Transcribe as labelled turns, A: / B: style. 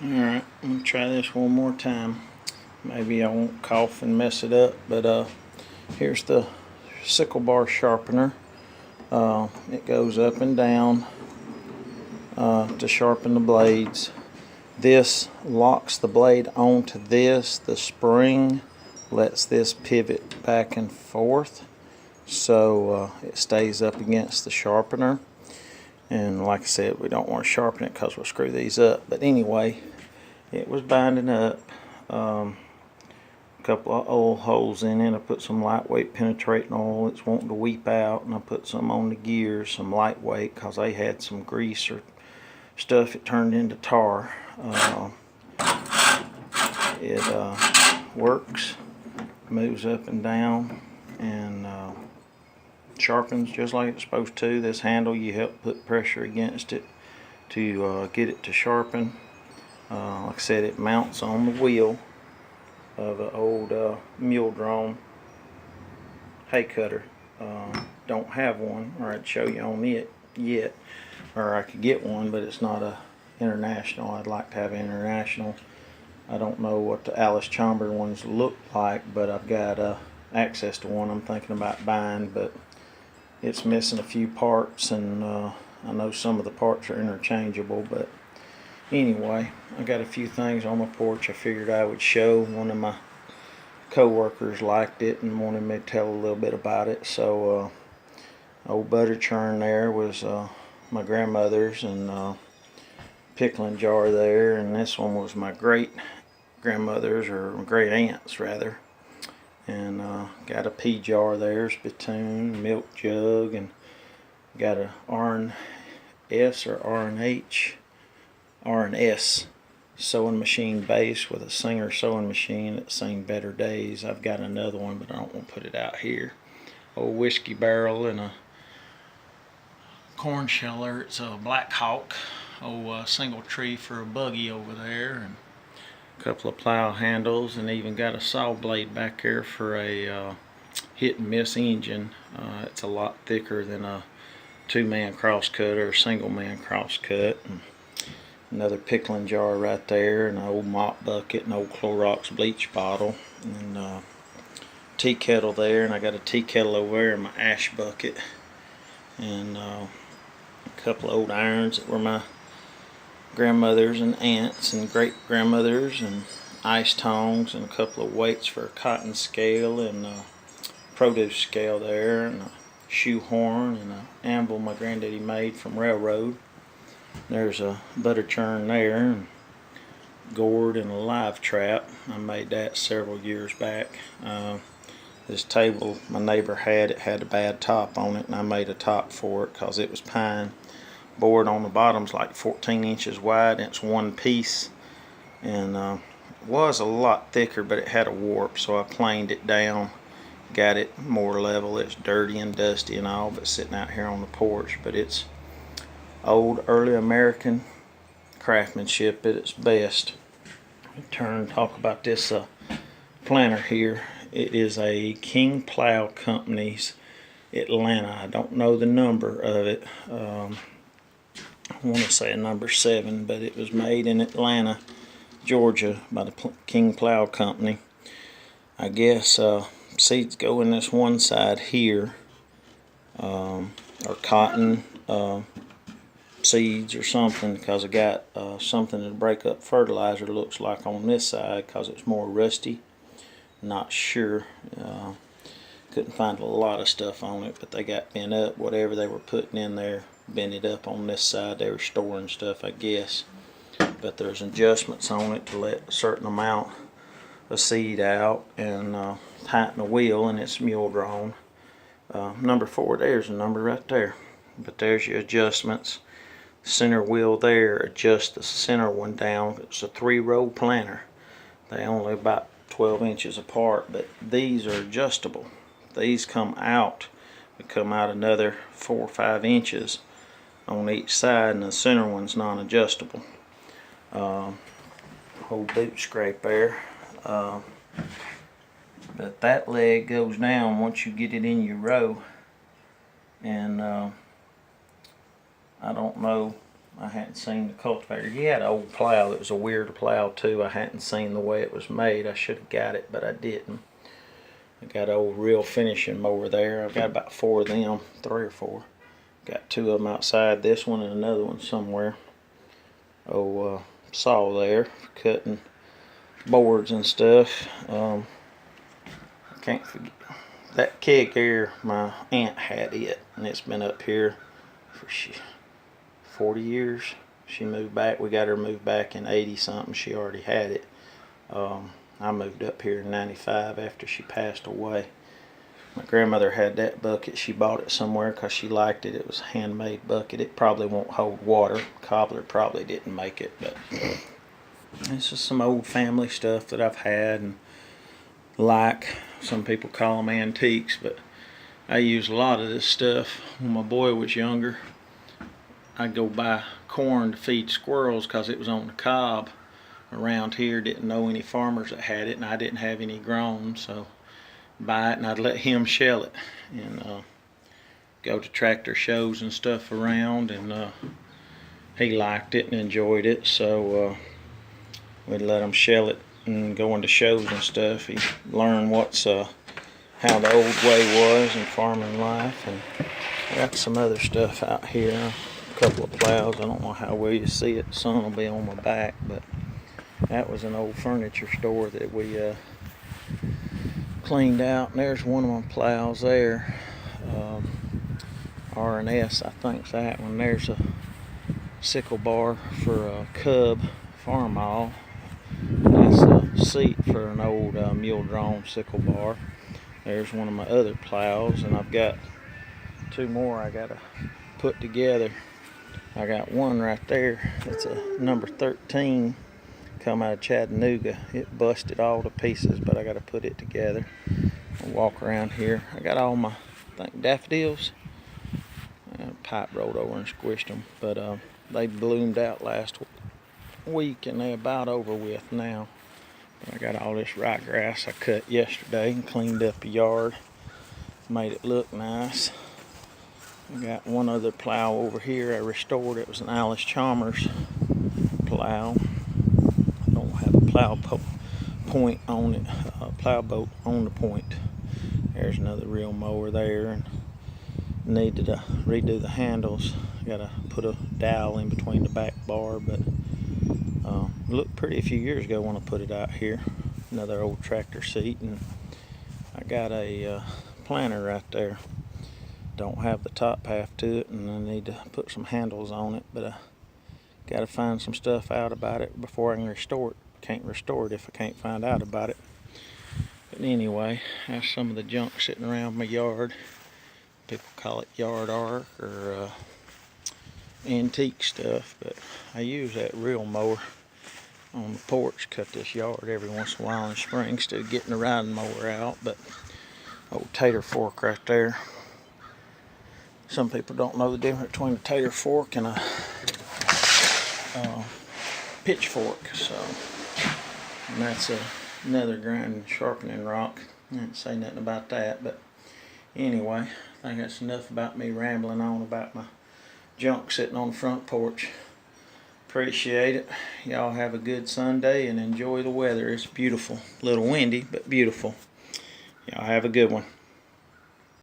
A: Alright, I'm going to try this one more time. Maybe I won't cough and mess it up, but here's the sickle bar sharpener. It goes up and down to sharpen the blades. This locks the blade onto this. The spring lets this pivot back and forth so it stays up against the sharpener. And like I said, we don't want to sharpen it because we'll screw these up. But anyway, it was binding up. A couple of oil holes in it. I put some lightweight penetrating oil. It's wanting to weep out, and I put some on the gears, some lightweight, because they had some grease or stuff. It turned into tar. It works, moves up and down, and sharpens just like it's supposed to. This handle, you help put pressure against it to get it to sharpen. Like I said, it mounts on the wheel of an old mule drawn hay cutter. Don't have one, or I'd show you on it yet, or I could get one, but it's not a international. I'd like to have an international. I don't know what the Alice Chambers ones look like, but I've got access to one I'm thinking about buying, but it's missing a few parts, and I know some of the parts are interchangeable. But anyway, I got a few things on my porch I figured I would show. One of my co-workers liked it and wanted me to tell a little bit about it. So old butter churn there was my grandmother's, and pickling jar there, and this one was my great grandmother's, or great aunt's rather. And got a pea jar there, spittoon, milk jug, and got a R&S or R&H, R&S sewing machine base with a Singer sewing machine that's seen better days. I've got another one, but I don't want to put it out here. Old whiskey barrel and a corn sheller. It's a Black Hawk. Old single tree for a buggy over there, and a couple of plow handles, and even got a saw blade back there for a hit and miss engine. It's a lot thicker than a two-man cross cut or a single-man cross cut. And another pickling jar right there, and an old mop bucket, an old Clorox bleach bottle, and tea kettle there, and I got a tea kettle over there in my ash bucket, and a couple of old irons that were my grandmother's and aunts and great grandmother's, and ice tongs, and a couple of weights for a cotton scale and a produce scale there, and a shoe horn and an anvil my granddaddy made from railroad. There's a butter churn there, and gourd, and a live trap. I made that several years back. This table my neighbor had, it had a bad top on it, and I made a top for it because it was pine. Board on the bottom's like 14 inches wide, and it's one piece, and it was a lot thicker, but it had a warp, so I planed it down, got it more level. It's dirty and dusty and all, but sitting out here on the porch. But it's old early American craftsmanship at its best. Talk about this planter here. It is a King Plow Company's Atlanta. I don't know the number of it. I want to say a number 7, but it was made in Atlanta, Georgia by the King Plow Company. I guess seeds go in this one side here, or cotton seeds or something, because I got something to break up fertilizer, looks like, on this side because it's more rusty. Not sure. Couldn't find a lot of stuff on it, but they got bent up. Whatever they were putting in there bent it up on this side. They were storing stuff, I guess. But there's adjustments on it to let a certain amount of seed out, and tighten the wheel, and it's mule drawn. Number 4, there's a number right there. But there's your adjustments. Center wheel there, adjust the center one down. It's a 3-row planter. They only about 12 inches apart, but these are adjustable. These come out. They come out another 4 or 5 inches on each side, and the center one's non-adjustable. Whole boot scrape there. But that leg goes down once you get it in your row, and I don't know I hadn't seen the cultivator. He had an old plow that was a weird plow too. I hadn't seen the way it was made. I should have got it, but I didn't. I got an old real finishing mower there. I've got about 4 of them, 3 or 4. Got 2 of them outside, this one and another one somewhere. Saw there for cutting boards and stuff. I can't forget that keg there. My aunt had it, and it's been up here for 40 years. She moved back. We got her moved back in 80 something. She already had it. I moved up here in 95 after she passed away. My grandmother had that bucket. She bought it somewhere because she liked it. It was a handmade bucket. It probably won't hold water. Cobbler probably didn't make it, but this is some old family stuff that I've had and like. Some people call them antiques, but I use a lot of this stuff. When my boy was younger, I'd go buy corn to feed squirrels because it was on the cob around here. Didn't know any farmers that had it, and I didn't have any grown, so buy it and I'd let him shell it, and go to tractor shows and stuff around, and he liked it and enjoyed it, so we'd let him shell it and go into shows and stuff. He learned what's how the old way was in farming life. And I got some other stuff out here, a couple of plows. I don't know how well you see it, the sun will be on my back, but that was an old furniture store that we cleaned out. And there's one of my plows there, R&S I think's that one. There's a sickle bar for a cub farm awl. That's a seat for an old mule drawn sickle bar. There's one of my other plows, and I've got 2 more I gotta put together. I got one right there. It's a number 13, come out of Chattanooga. It busted all to pieces, but I gotta put it together. I'll walk around here. I got all my, I think, daffodils. Pipe rolled over and squished them, but they bloomed out last week and they're about over with now. But I got all this ryegrass I cut yesterday and cleaned up the yard, made it look nice. I got one other plow over here I restored. It was an Alice Chalmers plow. I don't have a plow point on it, plow boat on the point. There's another real mower there, and needed to redo the handles. Gotta put a dowel in between the back bar, but it looked pretty a few years ago when I put it out here. Another old tractor seat, and I got a planter right there. Don't have the top half to it, and I need to put some handles on it, but I gotta find some stuff out about it before I can restore it. Can't restore it if I can't find out about it. But anyway, that's some of the junk sitting around my yard. People call it yard art or antique stuff, but I use that real mower on the porch, cut this yard every once in a while in the spring instead of getting the riding mower out. But old tater fork right there. Some people don't know the difference between a tater fork and a pitchfork, so, and that's another grinding sharpening rock. I didn't say nothing about that, but anyway, I think that's enough about me rambling on about my junk sitting on the front porch. Appreciate it. Y'all have a good Sunday and enjoy the weather. It's beautiful. A little windy, but beautiful. Y'all have a good one.